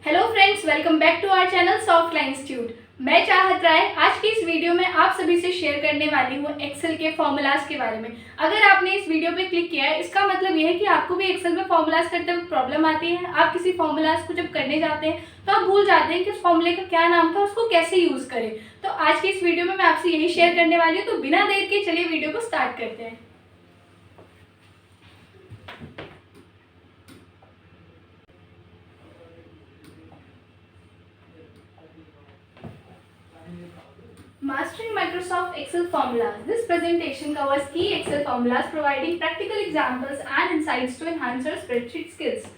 Hello friends, welcome back to our channel Softline institute. मैं चाहत राय आज की इस वीडियो में आप सभी से शेयर करने वाली हूँ एक्सेल के फॉर्मूलाज के बारे में। अगर आपने इस वीडियो पे क्लिक किया है, इसका मतलब यह है कि आपको भी एक्सेल में फॉर्मूलाज करते वक्त प्रॉब्लम आती है। आप किसी फॉर्मूलाज को जब करने जाते हैं तो आप भूल जाते हैं कि उस फॉर्मूले का क्या नाम था, उसको कैसे यूज करें। तो आज की इस वीडियो में मैं आपसे यही शेयर करने वाली हूँ। तो बिना देर के चलिए वीडियो को स्टार्ट करते हैं। Mastering Microsoft Excel formulas. This presentation covers key Excel formulas, providing practical examples and insights to enhance your spreadsheet skills.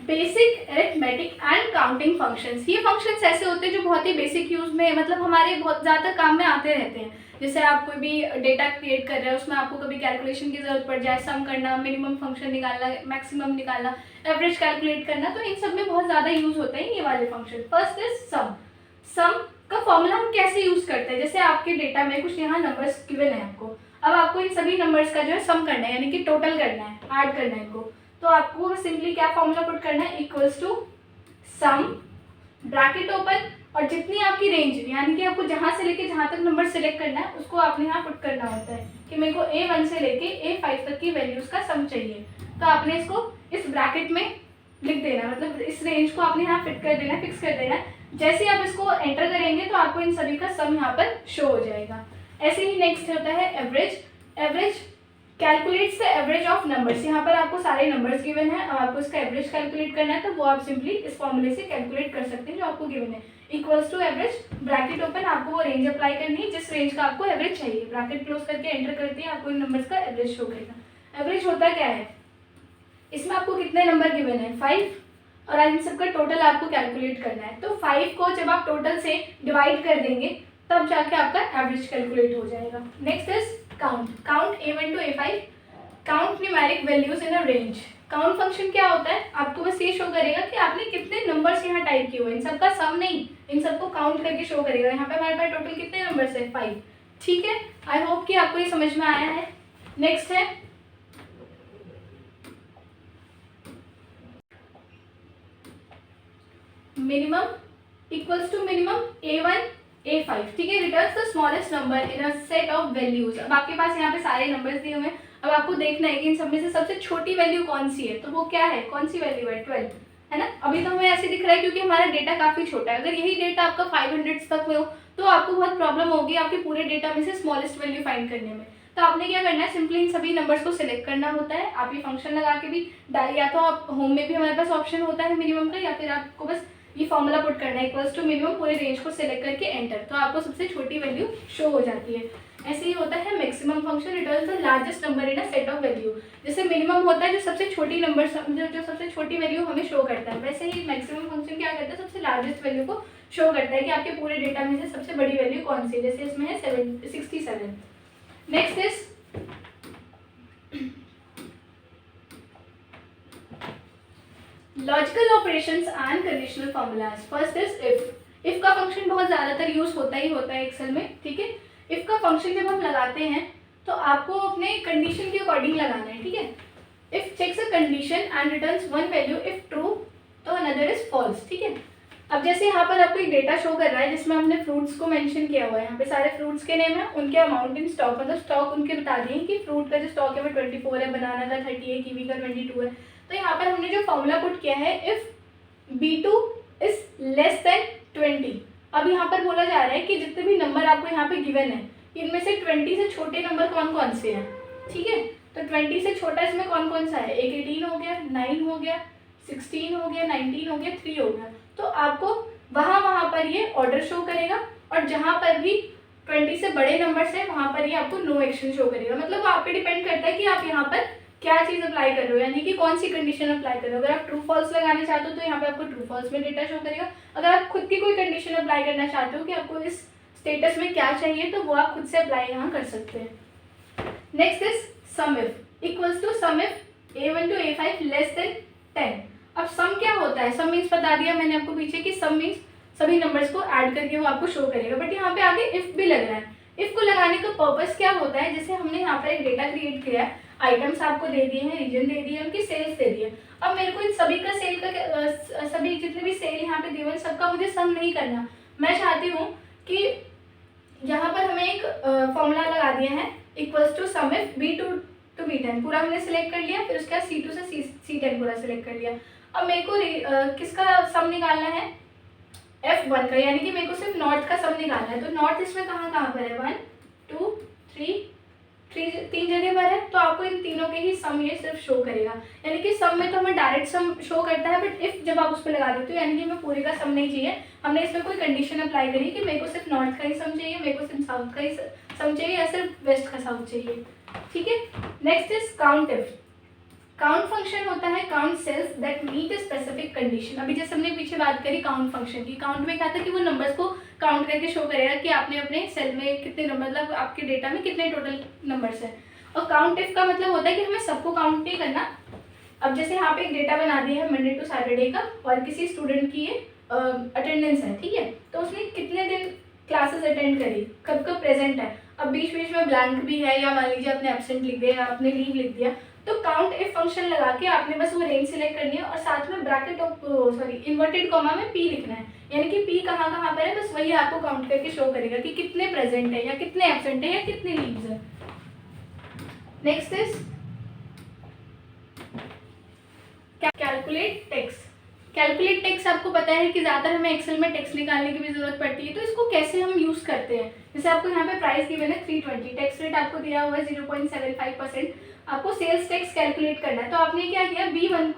Basic arithmetic and counting functions. ये फंक्शंस ऐसे होते हैं जो बहुत ही बेसिक यूज में, मतलब हमारे बहुत ज़्यादा काम में आते रहते हैं। जैसे आप कोई भी डेटा क्रिएट कर रहे हैं, उसमें आपको कभी कैलकुलेशन की जरूरत पड़ जाए, सम करना, मिनिमम फंक्शन निकालना, मैक्सिमम निकालना, एवरेज कैलकुलेट करना, तो इन सब में बहुत ज़्यादा यूज होते हैं ये वाले function. First is sum. Sum का फॉर्मूला हम कैसे यूज करते हैं? जैसे आपके डेटा में कुछ यहाँ नंबर्स गिवन है आपको, अब आपको इन सभी नंबर्स का जो है सम करना है, यानी कि टोटल करना है, ऐड करना है इनको। तो आपको सिंपली क्या फॉर्मूला पुट करना है, equals to sum bracket open, और जितनी आपकी रेंज, यानी कि आपको जहां से लेके जहां तक नंबर सिलेक्ट करना है उसको आपने यहाँ पुट करना होता है कि मेरे को A1 से लेके A5 तक की वैल्यूज का सम चाहिए। तो आपने इसको इस ब्रैकेट में लिख देना, मतलब इस रेंज को आपने यहाँ फिट कर देना, फिक्स कर देना। जैसे ही आप इसको एंटर करेंगे तो आपको इन सभी का सम यहाँ पर शो हो जाएगा। ऐसे ही नेक्स्ट होता है average. Average calculates the average of numbers. यहाँ पर आपको सारे नंबर्स गिवन है, अब आपको इसका एवरेज कैलकुलेट करना है, तो वो आप सिंपली इस फॉर्मूले से कैलकुलेट कर सकते हैं जो आपको गिवन है। Equals to average bracket open, आपको वो रेंज अप्लाई करनी है जिस रेंज का आपको एवरेज चाहिए। ब्रैकेट क्लोज करके एंटर कर दिया, आपको इन नंबर्स का एवरेज शो करेगा। एवरेज होता क्या है, इसमें आपको कितने नंबर गिवन है, 5, और इन सबका टोटल आपको कैलकुलेट करना है। तो 5 को जब आप टोटल से डिवाइड कर देंगे तब जाके आपका एवरेज कैलकुलेट हो जाएगा। Next is count. Count A1 to A5, count numeric values in a range. Count function क्या होता है, आपको बस ये शो करेगा कि आपने कितने नंबर्स यहाँ टाइप किए हुए, इन सबका सम नहीं, इन सबको काउंट करके शो करेगा। यहाँ पे हमारे पास टोटल कितने नंबर्स है, 5। ठीक है, आई होप कि आपको ये समझ में आया है। नेक्स्ट है minimum. Equals to minimum A1 A5, ठीक है। Returns the smallest number in a set of values. अब आपके पास यहाँ पे सारे नंबर्स दिए हुए हैं, अब आपको देखना है कि इन सब में से सबसे छोटी वैल्यू कौन सी है। तो वो क्या है, कौन सी वैल्यू है, 12, है ना। अभी तो हमें ऐसे दिख रहा है क्योंकि हमारा डेटा काफी छोटा है। अगर यही डेटा आपका 500 तक में हो तो आपको बहुत प्रॉब्लम होगी आपके पूरे डेटा में से स्मॉलेस्ट वैल्यू फाइंड करने में। तो आपने क्या करना है, सिंपली इन सभी नंबर्स को सिलेक्ट करना होता है। आप ये फंक्शन लगा के भी, या तो आप होम में भी हमारे पास ऑप्शन होता है मिनिमम का, या फिर आपको बस ये फॉर्मूला पुट करना है, इक्वल्स टू मिनिमम, पूरे रेंज को सिलेक्ट करके एंटर, तो आपको सबसे छोटी वैल्यू शो हो जाती है। ऐसे ही होता है maximum function. Returns the largest number in a set of value. जैसे मिनिमम होता है जो सबसे छोटी नंबर, जो सबसे छोटी वैल्यू हमें शो करता है, वैसे ही मैक्सिमम फंक्शन क्या करता है, सबसे लार्जेस्ट वैल्यू को शो करता है कि आपके पूरे डेटा में से सबसे बड़ी वैल्यू कौन सी है। जैसे इसमें है 67। Next is logical operations and conditional formulas. First is if. If का फंक्शन बहुत ज्यादातर यूज होता है एक्सेल में, ठीक है। इफ का फंक्शन जब हम लगाते हैं तो आपको अपने कंडीशन के अकॉर्डिंग लगाना है, ठीक है। If checks a condition and returns one value, if true तो अनदर इज फॉल्स, ठीक है। अब जैसे यहाँ पर आपको एक डेटा शो कर रहा है जिसमें हमने फ्रूट्स को मेंशन किया हुआ है। यहाँ पे सारे फ्रूट्स के नेम है, उनके अमाउंट इन स्टॉक, मतलब स्टॉक उनके बता दिए कि फ्रूट का जो स्टॉक है वो 24 है, बनाना का 30 है, कीवी का 22 है। तो यहाँ पर हमने जो फॉर्मूला पुट किया है, if B2 is less than 20। अब यहाँ पर बोला जा रहा है कि जितने भी नंबर आपको यहाँ पे गिवन है, इनमें से 20 से छोटे नंबर कौन कौन से हैं, ठीक है। तो 20 से छोटा इसमें कौन कौन सा है, एक 18 हो गया, 9 हो गया, 16 हो गया, 19 हो गया, 3 हो गया। तो आपको वहाँ पर ये ऑर्डर शो करेगा, और जहाँ पर भी 20 से बड़े नंबर्स है वहाँ पर ये आपको नो एक्शन शो करेगा। मतलब आप पे डिपेंड करता है कि आप यहाँ पर क्या चीज़ अप्लाई कर रहे हो, यानी कि कौन सी कंडीशन अप्लाई कर रहे हो। अगर आप ट्रू फॉल्स लगाना चाहते हो तो यहाँ पे आपको ट्रू फॉल्स में डेटा शो करेगा। अगर आप खुद की कोई कंडीशन अप्लाई करना चाहते हो कि आपको इस स्टेटस में क्या चाहिए, तो वो आप खुद से अप्लाई यहाँ कर सकते हैं। Next is sum if. Equals to sum if A1 to A5 less than 10। अब सम क्या होता है, सम मीन्स बता दिया मैंने आपको पीछे कि सम मीन्स सभी नंबर्स को ऐड करके वो आपको शो करेगा, बट यहाँ पे आगे इफ भी लग रहा है। इफ को लगाने का पर्पस क्या होता है, जैसे हमने यहाँ पर एक डेटा क्रिएट किया है, आइटम्स आपको दे दिए हैं, रीजन दे दिए हैं, उनकी सेल्स दे दिए। अब मेरे को इन सभी का सेल का सभी जितने भी सेल यहाँ पे दिए हुए सबका मुझे सम नहीं करना। मैं चाहती हूँ कि यहाँ पर हमें एक फॉर्मूला लगा दिया है equals to sum if B2 to B10 पूरा हमने सिलेक्ट कर लिया, फिर उसके बाद C2 से C10 पूरा सिलेक्ट कर लिया। अब मेरे को किसका सम निकालना है, F1 का, यानी कि मेरे को सिर्फ नॉर्थ का सम निकालना है। तो नॉर्थ इसमें कहाँ कहाँ पर है, 1 2 3 तीन जगह पर है, तो आपको इन तीनों के ही सम ये सिर्फ शो करेगा। यानी कि सम में तो हमें डायरेक्ट सम शो करता है, बट इफ जब आप उस पर लगा देते हो यानी कि हमें पूरे का सम नहीं चाहिए, हमने इसमें कोई कंडीशन अप्लाई करी कि मेरे को सिर्फ नॉर्थ का ही सम चाहिए, मेरे को सिर्फ साउथ का ही सम चाहिए, या सिर्फ वेस्ट का साउथ चाहिए। ठीक है, next is count if. Count function होता है count cells that meet a specific condition. अभी जैसे हमने पीछे बात करी काउंट फंक्शन की, काउंट में क्या था कि वो नंबर्स को काउंट करके शो करेगा कि आपने अपने सेल में कितने नंबर, मतलब आपके डेटा में कितने टोटल नंबर्स हैं। और काउंट इफ का मतलब होता है कि हमें सबको काउंट नहीं करना। अब जैसे यहाँ पे एक डेटा बना दिया है मंडे टू सैटरडे का, और किसी स्टूडेंट की ये अटेंडेंस है, ठीक है, तो उसने कितने दिन क्लासेस अटेंड करी, कब कब प्रेजेंट है। अब बीच बीच में ब्लैंक भी है, या मान लीजिए आपने एब्सेंट लिख दिया या आपने लीव लिख दिया, तो काउंट इफ फंक्शन लगा के आपने बस वो रेंज सिलेक्ट करनी है और साथ में ब्रैकेट इन्वर्टेड कॉमा में पी लिखना है, यानी कि पी कहाँ कहाँ पर है, बस वही आपको काउंट करके शो करेगा कि कितने प्रेजेंट है या कितने एब्सेंट है या कितने लीव्स है। Next is calculate text. Calculate text आपको पता है कि ज़्यादातर हमें एक्सेल में टेक्स्ट निकालने की भी जरूरत पड़ती है, तो इसको कैसे हम यूज़ करते हैं। जैसे आपको यहाँ पे प्राइस गिवन है 320, टैक्स रेट आपको दिया हुआ है 0.75%, आपको सेल्स टैक्स कैलकुलेट करना है। तो आपने क्या किया, B1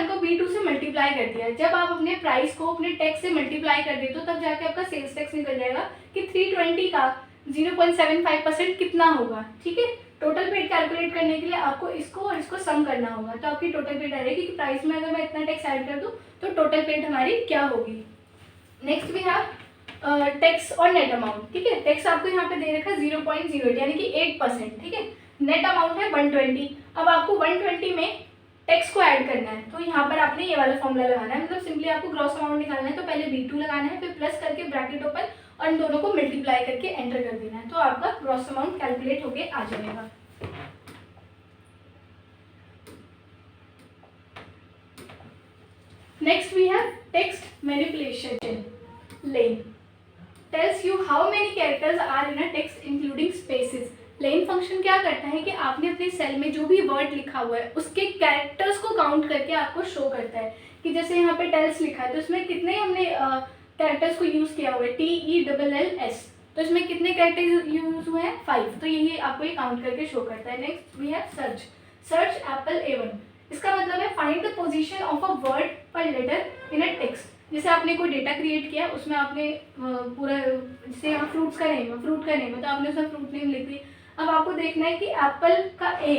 को B2 से मल्टीप्लाई कर दिया। जब आप अपने प्राइस को अपने टैक्स से मल्टीप्लाई कर देते हो तब जाके आपका सेल्स टैक्स निकल जाएगा कि 320 का 0.75% कितना होगा। ठीक है, टोटल पेड कैलकुलेट करने के लिए आपको इसको और इसको सम करना होगा, तो आपकी टोटल पेड आ जाएगी कि प्राइस में अगर मैं इतना टैक्स ऐड कर दूं तो टोटल पेड हमारी क्या होगी। नेक्स्ट वी हैव टैक्स और नेट अमाउंट। ठीक है, टैक्स आपको यहाँ पे दे रखा है 0.08 यानी कि 8%। ठीक है, नेट अमाउंट है 120। अब आपको 120 में टैक्स को ऐड करना है, तो यहाँ पर आपने ये वाला फॉर्मूला लगाना है, मतलब सिंपली आपको ग्रॉस अमाउंट निकालना है, तो पहले B2 लगाना है, फिर प्लस करके ब्रैकेट ओपन और इन दोनों को मल्टीप्लाई करके एंटर कर देना है, तो आपका ग्रॉस अमाउंट कैलकुलेट होके आ जाएगा। Next we have text manipulation. Len tells you how many characters are in a text including spaces। Len function क्या करता है कि आपने अपने सेल में जो भी वर्ड लिखा हुआ है उसके कैरेक्टर्स को काउंट करके आपको शो करता है कि जैसे यहाँ पे टेल्स लिखा है तो इसमें कितने हमने कैरेक्टर्स को यूज किया हुआ है, TELLS, तो इसमें कितने कैरेक्टर्स यूज हुए हैं, 5, तो यही आपको ये काउंट करके शो करता है। Next we have search apple A1। इसका मतलब है find the position of a word पर लेटर इन अ टेक्स्ट। जैसे आपने कोई डेटा क्रिएट किया, उसमें आपने पूरा, जैसे यहाँ फ्रूट का नेम है तो आपने उसमें फ्रूट नेम लिख दी। अब आपको देखना है कि एप्पल का A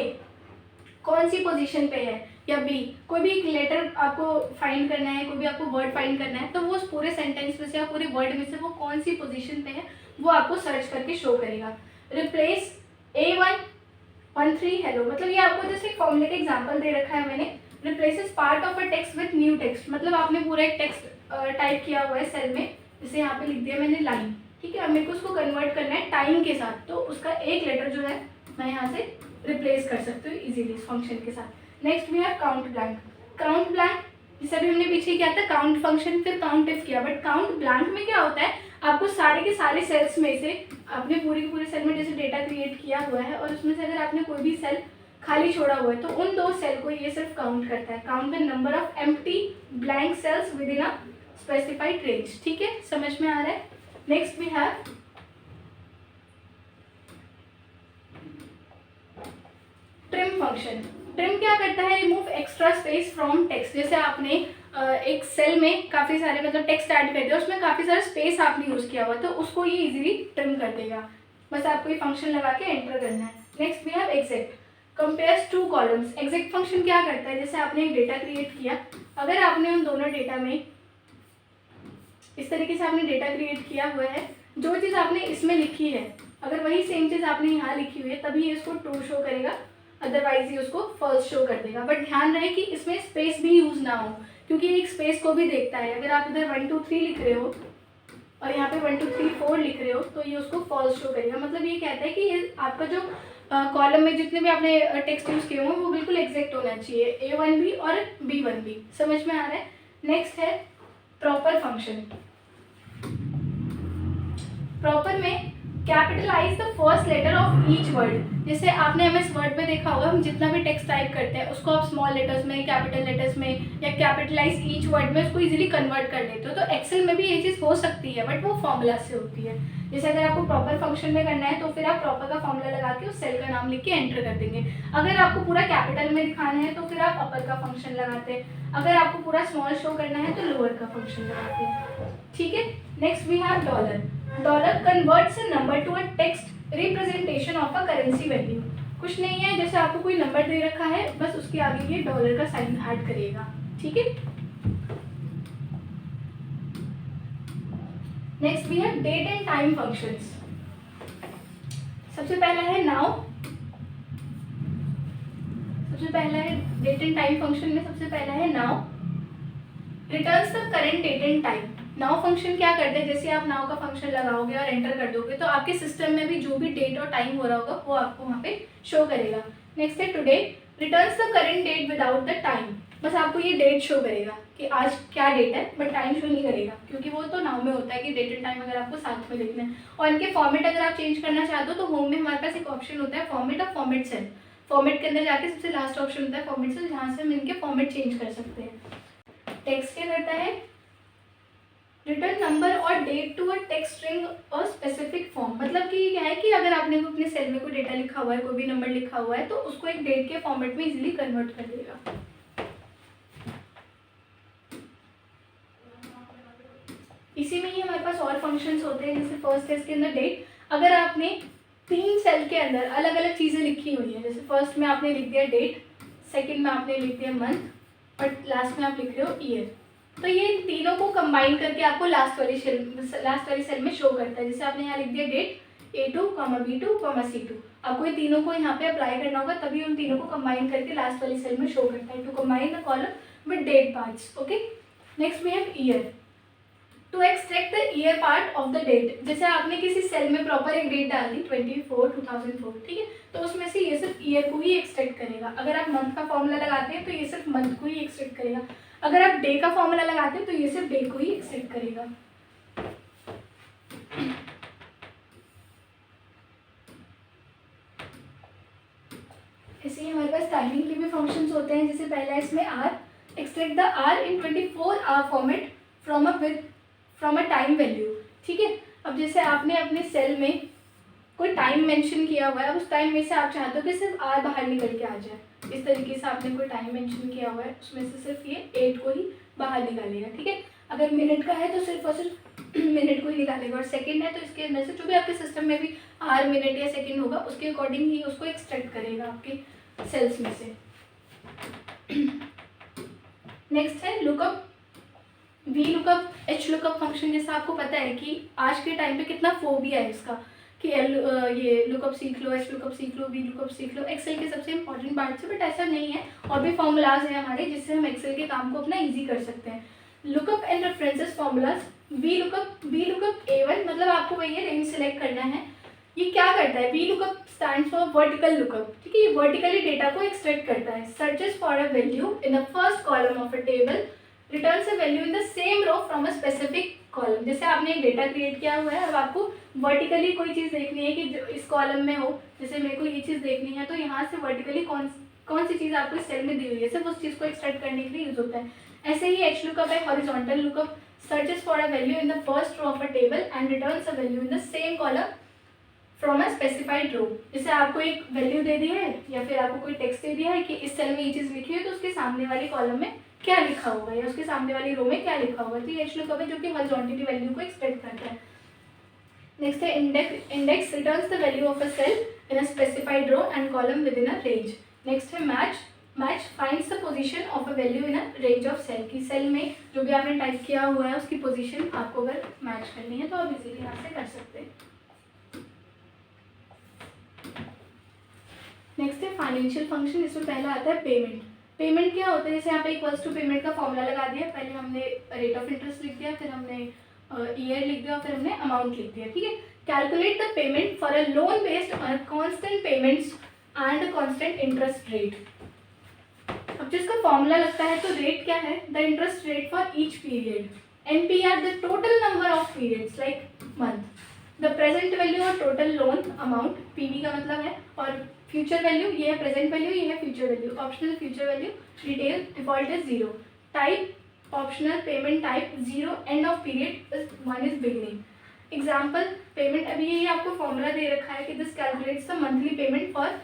कौन सी पोजीशन पे है या B, कोई भी एक लेटर आपको फाइंड करना है, कोई भी आपको वर्ड फाइंड करना है, तो वो उस पूरे सेंटेंस में से या पूरे वर्ड में से वो कौन सी पोजीशन पे है वो आपको सर्च करके शो करेगा। रिप्लेस A113 हेलो, मतलब ये आपको जैसे एक फॉर्मूले का एग्जांपल दे रखा है मैंने। Replaces part of a text with new text, मतलब आपने पूरा एक टेक्स्ट टाइप किया हुआ है सेल में, जैसे यहाँ पे लिख दिया मैंने लाइन। ठीक है, अब मेरे को उसको कन्वर्ट करना है टाइम के साथ, तो उसका एक लेटर जो है मैं यहाँ से रिप्लेस कर सकती हूँ इजीली इस फंक्शन के साथ। Next we have count blank. जैसे अभी हमने पीछे किया था काउंट फंक्शन, फिर काउंट इफ किया, बट काउंट ब्लैंक में क्या होता है, आपको सारे के सारे सेल्स में से आपने पूरे के पूरे सेल में जैसे डेटा क्रिएट किया हुआ है और उसमें से अगर आपने कोई भी सेल खाली छोड़ा हुआ है तो उन दो सेल को ये सिर्फ काउंट करता है। Count the number of empty blank cells within a specified range. ठीक है, समझ में आ रहा है। Next we have trim function. Trim क्या करता है, remove extra space from text. जैसे आपने एक सेल में काफ़ी सारे मतलब टेक्स्ट ऐड कर दिया, उसमें काफ़ी सारा स्पेस आपने यूज़ किया हुआ तो उसको ये इजीली ट्रिम कर देगा, बस आपको ये फंक्शन लगा के एंटर करना है। Next we have exact, compares two columns. Exact function क्या करता है, जैसे आपने एक डेटा क्रिएट किया, अगर आपने उन दोनों डेटा में इस तरीके से आपने डेटा क्रिएट किया हुआ है, जो चीज़ आपने इसमें लिखी है अगर वही सेम चीज़ आपने यहाँ लिखी हुई है तभी ये इसको ट्रू शो करेगा, अदरवाइज ये उसको फॉल्स शो कर देगा। बट ध्यान रहे कि इसमें स्पेस भी यूज़ ना हो, क्योंकि एक स्पेस को भी देखता है। अगर आप इधर 1 2 3 लिख रहे हो और यहाँ पे 1 2 3 4 लिख रहे हो तो ये उसको फॉल्स शो करेगा। मतलब ये कहता है कि ये आपका जो कॉलम में जितने भी आपने टेक्स्ट यूज़ किए हों वो बिल्कुल एग्जैक्ट होना चाहिए, A1 भी और B1 भी। समझ में आ रहा है। नेक्स्ट है प्रॉपर फंक्शन। प्रॉपर में capitalize the first letter of each word. जैसे आपने एमएस वर्ड में देखा होगा, हम जितना भी टेक्स्ट टाइप करते हैं उसको आप स्मॉल लेटर्स में, कैपिटल लेटर्स में या कैपिटलाइज ईच वर्ड में उसको इजीली कन्वर्ट कर लेते हो। तो एक्सेल में भी ये चीज़ हो सकती है, बट वो फॉर्मूला से होती है। जैसे अगर आपको प्रॉपर फंक्शन में करना है तो फिर आप प्रॉपर का फॉर्मूला लगा के उस सेल का नाम लिख के एंटर कर देंगे। अगर आपको पूरा कैपिटल में दिखाना है तो फिर आप अपर का फंक्शन लगाते हैं। अगर आपको पूरा स्मॉल शो करना है तो लोअर का फंक्शन लगाते हैं। ठीक है। Next we have dollar. Dollar converts a number to a text representation of a currency value. कुछ नहीं है, जैसे आपको कोई नंबर दे रखा है बस उसके आगे ये डॉलर का साइन ऐड करेगा। ठीक है। Next we have date and time functions. सबसे पहला है नाउ। सबसे पहला है डेट एंड टाइम फंक्शन में सबसे पहला है now. Returns the current date and time. Now function क्या करते हैं, जैसे आप नाउ का फंक्शन लगाओगे और एंटर कर दोगे तो आपके सिस्टम में भी जो भी डेट और टाइम हो रहा होगा वो आपको वहाँ पे शो करेगा। नेक्स्ट है today. Returns the current date without the time. बस आपको ये डेट शो करेगा कि आज क्या डेट है, बट टाइम शो नहीं करेगा क्योंकि वो तो नाउ में होता है कि डेट एंड टाइम अगर आपको साथ में लिखना है। और इनके फॉर्मेट अगर आप चेंज करना चाहते हो तो होम में हमारे पास एक ऑप्शन होता है फॉर्मेट और फॉर्मेट सेल। फॉर्मेट के अंदर जाके सबसे लास्ट ऑप्शन होता है फॉर्मेट सेल, जहाँ से हम इनके फॉर्मेट चेंज कर सकते हैं। टेक्स्ट क्या करता है, रिटर्न नंबर और date to a text string और स्पेसिफिक फॉर्म। मतलब कि क्या है कि अगर आपने अपने सेल में कोई डेटा लिखा हुआ है, कोई भी नंबर लिखा हुआ है तो उसको एक डेट के फॉर्मेट में इजीली कन्वर्ट कर देगा। इसी में ही हमारे पास और फंक्शंस होते हैं, जैसे फर्स्ट है इसके अंदर डेट। अगर आपने 3 सेल के अंदर अलग अलग चीज़ें लिखी हुई है, जैसे फर्स्ट में आपने लिख दिया डेट, सेकेंड में आपने लिख दिया मंथ और लास्ट में आप लिख रहे हो ईयर, तो ये तीनों को कंबाइन करके आपको लास्ट वाली सेल में शो करता है। जैसे आपने यहाँ लिख दिया डेट A2, B2, C2। आपको ये तीनों को यहाँ पे अप्लाई करना होगा, तभी उन तीनों को कंबाइन करके लास्ट वाली सेल में शो करता है। To combine the column with date parts. Okay. Next we have year. To extract the year part of the date. जैसे आपने किसी सेल में प्रॉपर एक डेट डाल दी 24/2004, ठीक है, तो उसमें से ये सिर्फ ईयर को ही एक्सट्रैक्ट करेगा। अगर आप मंथ का फॉर्मूला लगाते हैं तो ये सिर्फ मंथ को ही एक्सट्रैक्ट करेगा। अगर आप डे का फॉर्मूला लगाते हैं तो ये सिर्फ डे को ही एक्सट्रैक्ट करेगा। ऐसे ही हमारे पास टाइमिंग के भी फंक्शंस होते हैं। जैसे पहला इसमें hour, extract the hour in 24 hour format from a time value. ठीक है। अब जैसे आपने अपने सेल में कोई टाइम मेंशन किया हुआ है, उस टाइम में से आप चाहते हो कि सिर्फ आर बाहर निकल के आ जाए, इस तरीके से आपने कोई टाइम मेंशन किया हुआ है, उसमें से सिर्फ ये 8 को ही बाहर निकालेगा। ठीक है। अगर मिनट का है तो सिर्फ और सिर्फ मिनट को ही निकालेगा, और सेकंड है तो इसके अंदर से जो भी आपके सिस्टम में भी आर, मिनट या सेकंड होगा उसके अकॉर्डिंग ही उसको एक्सट्रैक्ट करेगा आपके सेल्स में से। नेक्स्ट है lookup. V lookup, H lookup function. जैसा आपको पता है कि आज के टाइम पे कितना फोबिया है इसका कि ये लुकअप सीख लो, एच लुकअप सीख लो, वी लुकअप सीख लो, एक्सेल के सबसे इंपॉर्टेंट पार्ट है, बट ऐसा नहीं है। और भी फॉर्मूलाज हैं हमारे जिससे हम एक्सेल के काम को अपना ईजी कर सकते हैं। Lookup and references formulas. V lookup A1, मतलब आपको वही है रेंज सेलेक्ट करना है। ये क्या करता है, V lookup stands for vertical lookup. ठीक है, ये वर्टिकली डेटा को एक्सट्रैक्ट करता है। Searches for a value in the first column of a table, returns a value in the same row from a specific column. जैसे आपने एक data create किया हुआ है, अब आपको वर्टिकली कोई चीज़ देखनी है कि जो इस कॉलम में हो, जैसे मेरे को ये चीज़ देखनी है तो यहाँ से वर्टिकली कौन सी चीज़ आपको इस सेल में दी हुई है, सिर्फ उस चीज़ को एक्सट्रैक्ट करने के लिए यूज होता है। ऐसे ही एच लुकअप है horizontal lookup, searches for a value in the first row of a table and returns a value in the same column from a specified row. जैसे आपको एक वैल्यू दे दी है या फिर आपको कोई टेक्स्ट दे दिया है कि इस सेल में ये चीज़ लिखी है तो उसके सामने वाले कॉलम में क्या लिखा होगा या उसके सामने वाली रो में क्या लिखा होगा, तो ये एच लुकअप है जो कि हॉरिजॉन्टली वैल्यू को एक्सट्रैक्ट करता है। नेक्स्ट है index returns the value of a cell in a specified row and column within a range. Next है match finds the position of a value in a range of cell, की cell में जो भी आपने type किया हुआ है उसकी पोजीशन आपको अगर मैच करनी है तो आप इजीली यहाँ से कर सकते हैं। नेक्स्ट है फाइनेंशियल फंक्शन। इसमें पहला आता है पेमेंट। क्या होता है, जैसे यहाँ पे इक्वल्स टू पेमेंट का फॉर्मूला लगा दिया, पहले हमने रेट ऑफ इंटरेस्ट लिख दिया, फिर हमने ईयर लिख दिया और फिर हमने अमाउंट लिख दिया, ठीक है। Calculate the payment for a loan based on constant payments and constant interest rate. अब जिसका फॉर्मूला लगता है तो रेट क्या है, the interest rate for each period, NPR the total number of periods like month, the present value और total loan amount, PV का मतलब है, और फ्यूचर वैल्यू ये है प्रेजेंट वैल्यू, ये है future value, optional future value, detail default is 0, type optional, payment type 0, end of period 1 is beginning. Example payment, अभी ये आपको फॉर्मूला दे रखा है कि this calculates the monthly payment for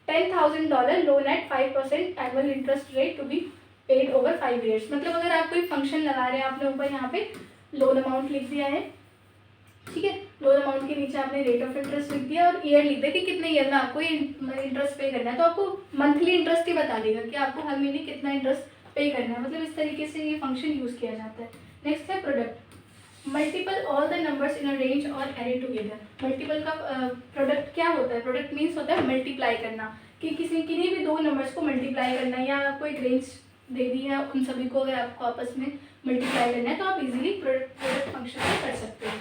$10,000 loan at 5% annual interest rate to be paid over 5 years। मतलब अगर आप कोई फंक्शन लगा रहे हैं, आपने ऊपर यहाँ पे लोन अमाउंट लिख दिया है, ठीक है, लोन अमाउंट के नीचे आपने रेट ऑफ इंटरेस्ट लिख दिया और ईयर लिख दिया कि कितने ईयर में आपको ये इंटरेस्ट पे करना है, तो आपको मंथली इंटरेस्ट ही बता देगा कि आपको हर महीने कितना इंटरेस्ट पे करना है। मतलब इस तरीके से ये फंक्शन यूज़ किया जाता है। नेक्स्ट है product, multiple all the numbers in a range और एरे टुगेदर। मल्टीपल का प्रोडक्ट क्या होता है, प्रोडक्ट मीन्स होता है मल्टीप्लाई करना, कि किन्हीं भी दो नंबर्स को मल्टीप्लाई करना, या आपको एक रेंज दे दी है, उन सभी को अगर आपको आपस में मल्टीप्लाई करना है तो आप इजीली प्रोडक्ट फंक्शन में कर सकते हैं।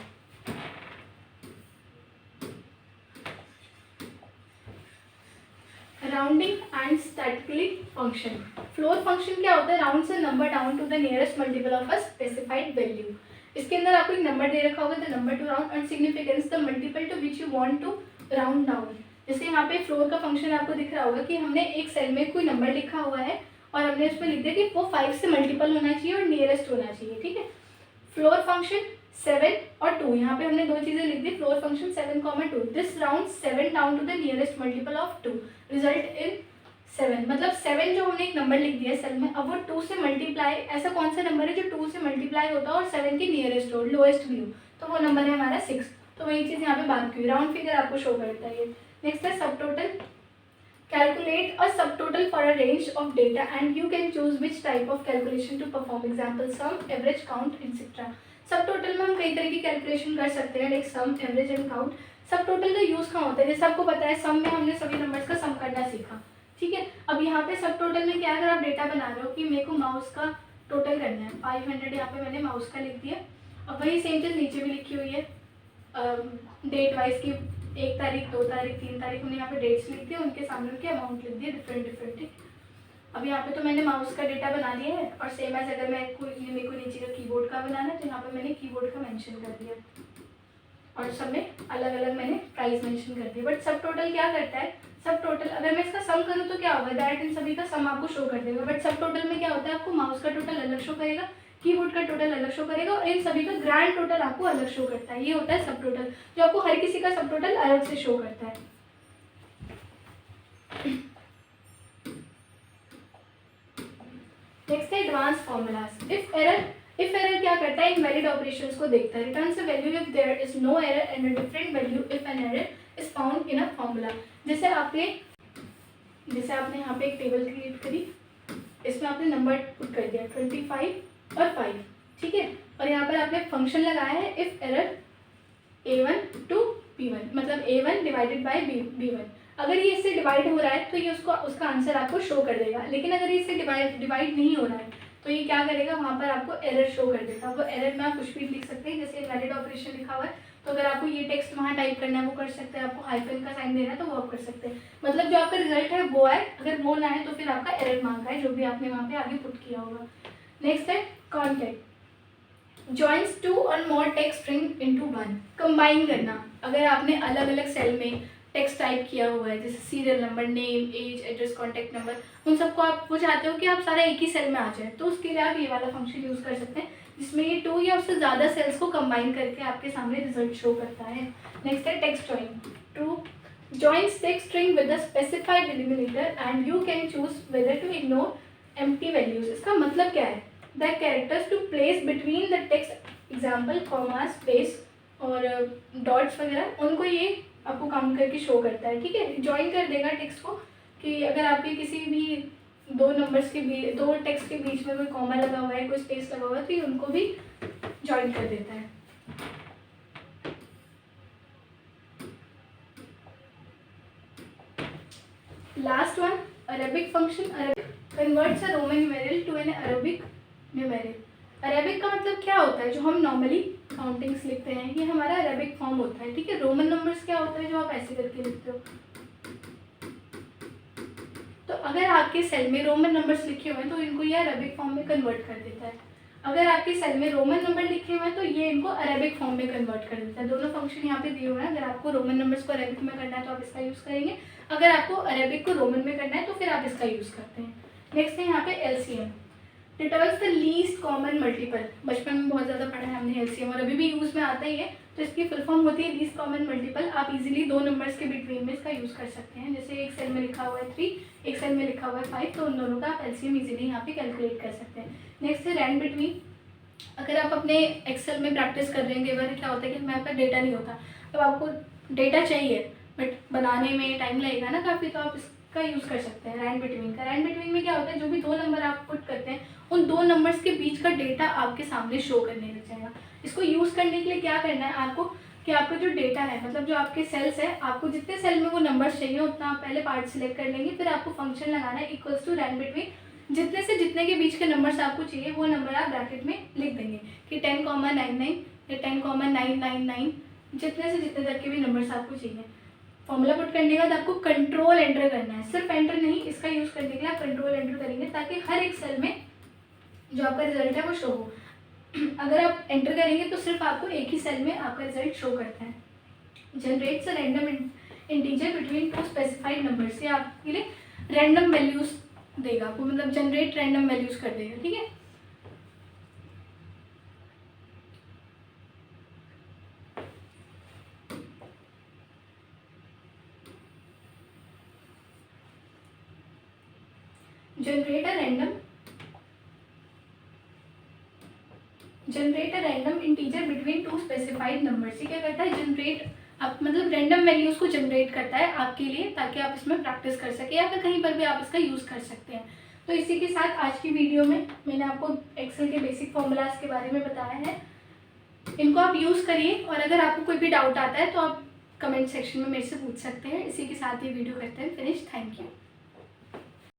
Rounding and statically function, floor function क्या होता है, rounds a number down to the nearest multiple of a specified value. इसके अंदर आपको एक नंबर दे रखा होगा, the number to round and significance the multiple to which you want to round down. जैसे यहाँ पे फ्लोर का फंक्शन आपको दिख रहा होगा कि हमने एक सेल में कोई नंबर लिखा हुआ है और हमने उसमें लिख दिया कि वो 5 से मल्टीपल होना चाहिए और नियरेस्ट होना चाहिए, ठीक है। फ्लोर फंक्शन 7 और 2, यहाँ पे हमने दो चीजें लिख दी, floor function 7, 2, this round 7 down to the nearest multiple of 2 result in 7। मतलब 7 जो हमने एक नंबर लिख दिया सेल में, अब वो 2 से मल्टीप्लाई, ऐसा कौन सा नंबर है जो 2 से मल्टीप्लाई होता है और 7 के नियरेस्ट हो, लोएस्ट भी हो, तो वो नंबर है हमारा 6। तो वही चीज़ यहाँ पे बात की, राउंड फिगर आपको शो करता है ये। नेक्स्ट है सब total, calculate a subtotal for a range of data and you can choose which type of calculation to perform, example sum, average, count etcetera. Subtotal में हम कई तरह की कैलकुलेशन कर सकते हैं, like sum, average and count. Subtotal का use कहाँ होता है, जैसे आपको पता है सम में हमने सभी नंबर्स का सम करना सीखा, ठीक है। अब यहाँ पे सब टोटल में क्या, अगर आप डेटा बना रहे हो कि मेरे को माउस का टोटल करना है 500, यहाँ पे मैंने माउस का लिख दिया। अब वही सेम चीज़ नीचे भी लिखी हुई है, डेट वाइज की 1 तारीख, 2 तारीख, 3 तारीख, हमने यहाँ पे डेट्स लिख दिए, उनके सामने उनके अमाउंट लिख दिए डिफरेंट, ठीक। अब यहाँ पे तो मैंने माउस का डेटा बना लिया है, और सेम एज अगर मेरे को नीचे का कीबोर्ड का बनाना है तो यहाँ पे मैंने कीबोर्ड का मेंशन कर दिया, और सब में अलग अलग मैंने प्राइस मेंशन कर दिया। बट सब टोटल क्या करता है, सब टोटल अगर मैं इसका सम करूँ तो क्या होगा, डायरेक्ट इन सभी का सम आपको शो कर देगा। बट सब टोटल में क्या होता है, आपको माउस का टोटल अलग शो करेगा, कीबोर्ड का टोटल अलग शो करेगा, और इन सभी का ग्रैंड टोटल आपको अलग शो करता है। ये होता है सब टोटल, जो आपको हर किसी का सब टोटल अलग से शो करता है। नेक्स्ट है एडवांस फॉर्मूलाज। इफ एरर क्या करता है, इनवैलिड ऑपरेशंस को देखता है, returns a value if there is no error and a different value if an error is found in a formula. जैसे आपने यहाँ पे एक टेबल क्रिएट करी, इसमें आपने नंबर पुट कर दिया 25 और 5, ठीक है, और यहाँ पर आपने फंक्शन लगाया है if error A1 to B1, मतलब A1 डिवाइडेड बाई B1। अगर ये इससे डिवाइड हो रहा है तो ये उसका आंसर आपको शो कर देगा, लेकिन अगर ये इससे डिवाइड नहीं हो रहा है तो ये क्या करेगा, वहाँ पर आपको एरर शो कर देगा। वो एरर में आप कुछ भी लिख सकते हैं, जैसे इनवैलिड ऑपरेशन लिखा हुआ है तो अगर आपको ये टेक्स्ट वहाँ टाइप करना है वो कर सकते हैं, आपको हाइफन का साइन देना है तो वो आप कर सकते हैं। मतलब जो आपका रिजल्ट है वो है, अगर वो ना है तो फिर आपका एरर मांगा है जो भी आपने वहाँ पे आगे पुट किया होगा। नेक्स्ट है contact, joins 2 or more text string into one, combine करना। अगर आपने अलग अलग सेल में टेक्स्ट टाइप किया हुआ है, जैसे serial number, name, age, address, contact number, उन सबको आप वो चाहते हो कि आप सारा एक ही सेल में आ जाए, तो उसके लिए आप ये वाला फंक्शन यूज़ कर सकते हैं जिसमें ये 2 या उससे ज़्यादा सेल्स को कंबाइन करके आपके सामने रिजल्ट शो करता है। नेक्स्ट है text join, true joins text string with a specified delimiter and you can choose whether to ignore empty values। इसका मतलब क्या है, the characters to place between the text, example comma, space और dots वगैरह, उनको ये आपको काउंट करके शो करता है, ठीक है। ज्वाइन कर देगा टेक्स्ट को, कि अगर आपके किसी भी दो नंबर्स के बीच, दो टेक्स्ट के बीच में कोई कॉमा लगा हुआ है, कोई स्पेस लगा हुआ है, तो ये उनको भी ज्वाइन कर देता है। Last one, Arabic function, converts a Roman numeral to an Arabic numeral. Arabic का मतलब क्या होता है, जो हम नॉर्मली काउंटिंग्स लिखते हैं ये हमारा अरेबिक फॉर्म होता है, ठीक है। रोमन नंबर्स क्या होता है जो आप ऐसे करके लिखते हो। तो अगर आपके सेल में रोमन नंबर्स लिखे हुए हैं तो इनको ये अरेबिक फॉर्म में कन्वर्ट कर देता है। अगर आपके सेल में रोमन नंबर लिखे हुए हैं तो ये इनको अरेबिक फॉर्म में कन्वर्ट कर देता है। दोनों फंक्शन यहाँ पे दिए हुए हैं। अगर आपको रोमन नंबर्स को अरेबिक में करना है तो आप इसका यूज़ करेंगे, अगर आपको अरेबिक को रोमन में करना है तो फिर आप इसका यूज़ करते हैं। नेक्स्ट है यहाँ पे LCM, determines the least common multiple. बचपन में बहुत ज़्यादा पढ़ा है हमने एलसीएम और अभी भी यूज़ में आता ही है। तो इसकी फुल फॉर्म होती है लीस्ट कॉमन मल्टीपल। आप इजीली दो नंबर्स के बिटवीन में इसका यूज़ कर सकते हैं। जैसे एक सेल में लिखा हुआ है 3, एक सेल में लिखा हुआ है 5, तो उन दोनों का आप एलसीएम इजीली यहाँ पे कैलकुलेट कर सकते हैं। नेक्स्ट है रैंड बिटवीन। अगर आप अपने एक्सेल में प्रैक्टिस कर रहे हैं, कई बार क्या होता है कि हमारे पास डेटा नहीं होता, तो आपको डेटा चाहिए बट बनाने में टाइम लगेगा ना काफ़ी, तो आप इसका यूज़ कर सकते हैं रैंड बिटवीन का। रैंड बिटवीन में क्या होता है, जो भी दो नंबर आप पुट करते हैं उन दो नंबर्स के बीच का डेटा आपके सामने शो करने लग जाएगा। इसको यूज़ करने के लिए क्या करना है आपको, कि आपका जो डेटा है, मतलब जो आपके सेल्स है, आपको जितने सेल में वो नंबर्स चाहिए उतना आप पहले पार्ट सिलेक्ट कर लेंगे। फिर आपको फंक्शन लगाना है इक्वल्स टू रैंड बिटवीन, जितने से जितने के बीच के नंबर्स आपको चाहिए वो नंबर आप ब्रैकेट में लिख देंगे कि 10,99 या 10,999, जितने से जितने तक के भी नंबर्स आपको चाहिए। फॉर्मूला पुट करने के बाद आपको कंट्रोल एंटर करना है, सिर्फ एंटर नहीं, इसका यूज़ करने के लिए आप कंट्रोल एंटर करेंगे ताकि हर एक सेल में जो आपका रिजल्ट है वो शो हो। अगर आप एंटर करेंगे तो सिर्फ आपको एक ही सेल में आपका रिजल्ट शो करता है। Generates a random integer between two specified numbers, ये आपके लिए रैंडम वैल्यूज देगा आपको, मतलब जनरेट रैंडम वैल्यूज कर देगा, ठीक है। Generate a random integer between two specified numbers. ये क्या करता है, जनरेट, आप मतलब रैंडम वैल्यूज को जनरेट करता है आपके लिए, ताकि आप इसमें प्रैक्टिस कर सके या फिर कहीं पर भी आप इसका यूज़ कर सकते हैं। तो इसी के साथ आज की वीडियो में मैंने आपको एक्सेल के बेसिक फॉर्मूलाज के बारे में बताया है। इनको आप यूज़ करिए और अगर आपको कोई भी डाउट आता है तो आप कमेंट सेक्शन में मेरे से पूछ सकते हैं। इसी के साथ ये वीडियो करते हैं फिनिश। Thank you.